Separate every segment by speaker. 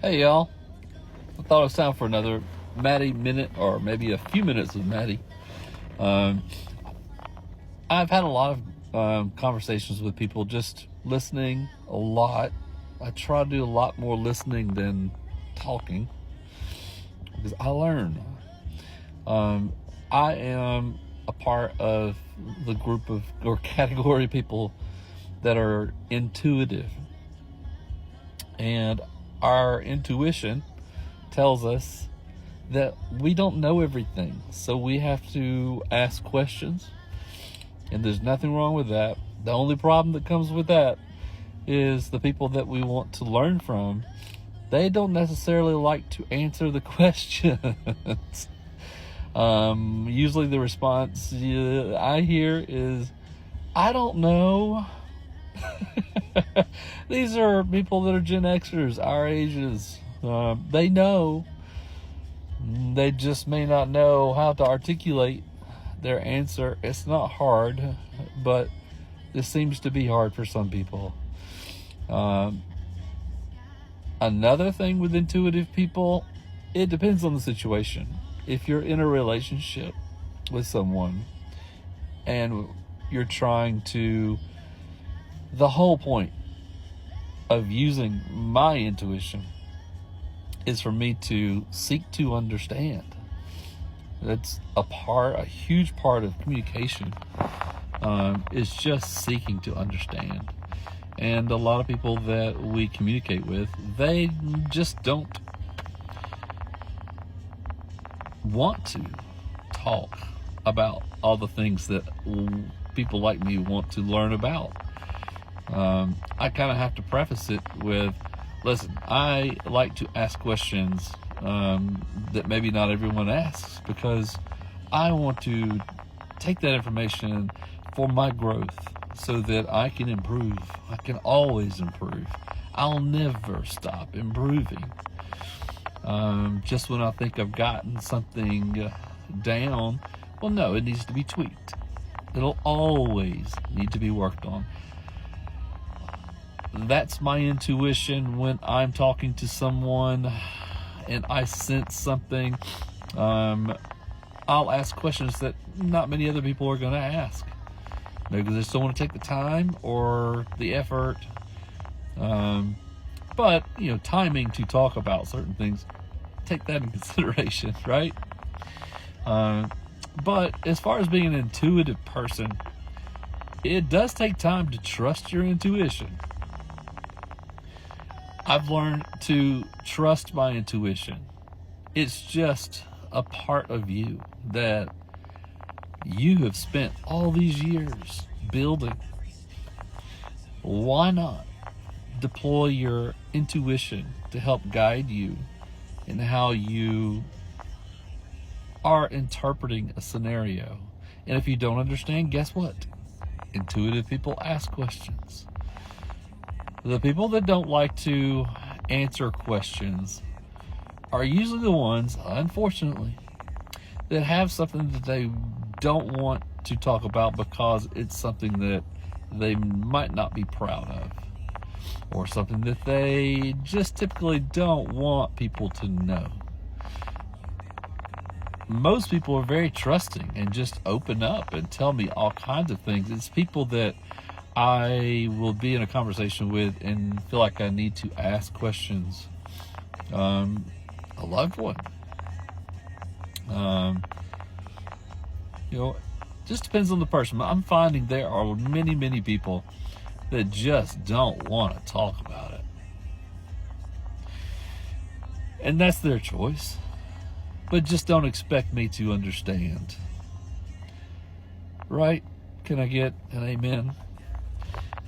Speaker 1: Hey y'all, I thought it was time for another Matty minute, or maybe a few minutes with Matty. Um, I've had a lot of conversations with people, just listening a lot. I try to do a lot more listening than talking because I learn. I am a part of the group of or category of people that are intuitive, and our intuition tells us that we don't know everything, so we have to ask questions, and there's nothing wrong with that. The only problem that comes with that is the people that we want to learn from, they don't necessarily like to answer the questions. Usually the response I hear is, I don't know. These are people that are Gen Xers, our ages. They know. They just may not know how to articulate their answer. It's not hard, but this seems to be hard for some people. Another thing with intuitive people, it depends on the situation. If you're in a relationship with someone and you're trying to, the whole point of using my intuition is for me to seek to understand. That's a huge part of communication, is just seeking to understand. And a lot of people that we communicate with, they just don't want to talk about all the things that people like me want to learn about. I kind of have to preface it with, listen, I like to ask questions that maybe not everyone asks, because I want to take that information for my growth so that I can improve. I can always improve. I'll never stop improving. Just when I think I've gotten something down, well, no, it needs to be tweaked. It'll always need to be worked on. That's my intuition when I'm talking to someone and I sense something. I'll ask questions that not many other people are going to ask. Maybe they just don't want to take the time or the effort. But, timing to talk about certain things, take that in consideration, right? But as far as being an intuitive person, it does take time to trust your intuition. I've learned to trust my intuition. It's just a part of you that you have spent all these years building. Why not deploy your intuition to help guide you in how you are interpreting a scenario? And if you don't understand, guess what? Intuitive people ask questions. The people that don't like to answer questions are usually the ones, unfortunately, that have something that they don't want to talk about because it's something that they might not be proud of, or something that they just typically don't want people to know. Most people are very trusting and just open up and tell me all kinds of things. It's people that I will be in a conversation with and feel like I need to ask questions. A loved one. Just depends on the person. I'm finding there are many, many people that just don't want to talk about it. And that's their choice. But just don't expect me to understand. Right? Can I get an amen?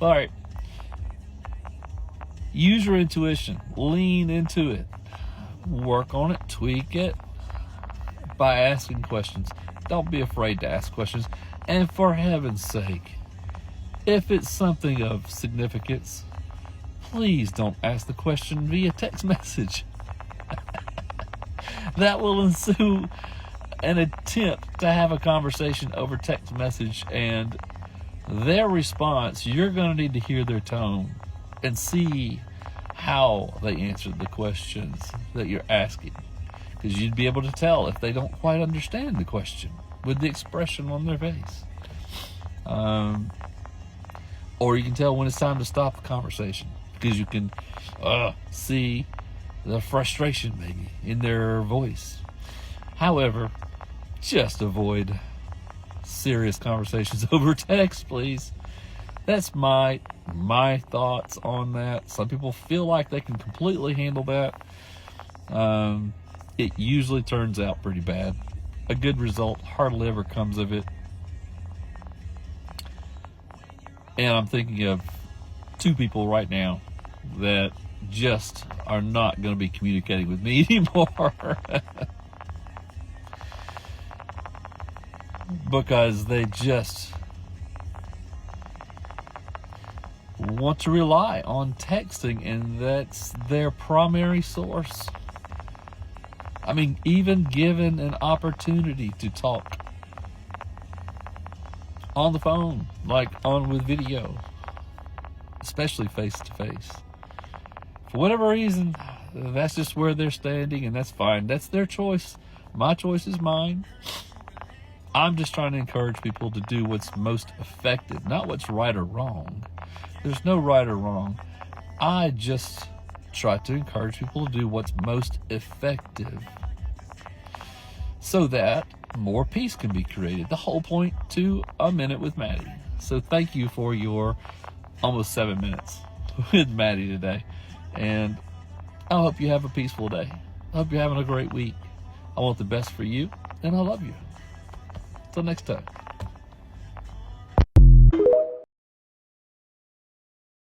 Speaker 1: All right. Use your intuition. Lean into it. Work on it. Tweak it by asking questions. Don't be afraid to ask questions. And for heaven's sake, if it's something of significance, please don't ask the question via text message. That will ensue an attempt to have a conversation over text message, and their response, you're going to need to hear their tone and see how they answered the questions that you're asking, because you'd be able to tell if they don't quite understand the question with the expression on their face. Or you can tell when it's time to stop the conversation, because you can see the frustration maybe in their voice. However, just avoid serious conversations over text, please. That's my thoughts on that. Some people feel like they can completely handle that. It usually turns out pretty bad. A good result hardly ever comes of it. And I'm thinking of 2 people right now that just are not going to be communicating with me anymore. Because they just want to rely on texting, and that's their primary source. I mean, even given an opportunity to talk on the phone, like on with video, especially face to face, for whatever reason, that's just where they're standing, and that's fine. That's their choice. My choice is mine. I'm just trying to encourage people to do what's most effective, not what's right or wrong. There's no right or wrong. I just try to encourage people to do what's most effective so that more peace can be created. The whole point to A Minute with Matty. So thank you for your almost 7 minutes with Matty today. And I hope you have a peaceful day. I hope you're having a great week. I want the best for you, and I love you. Till next time.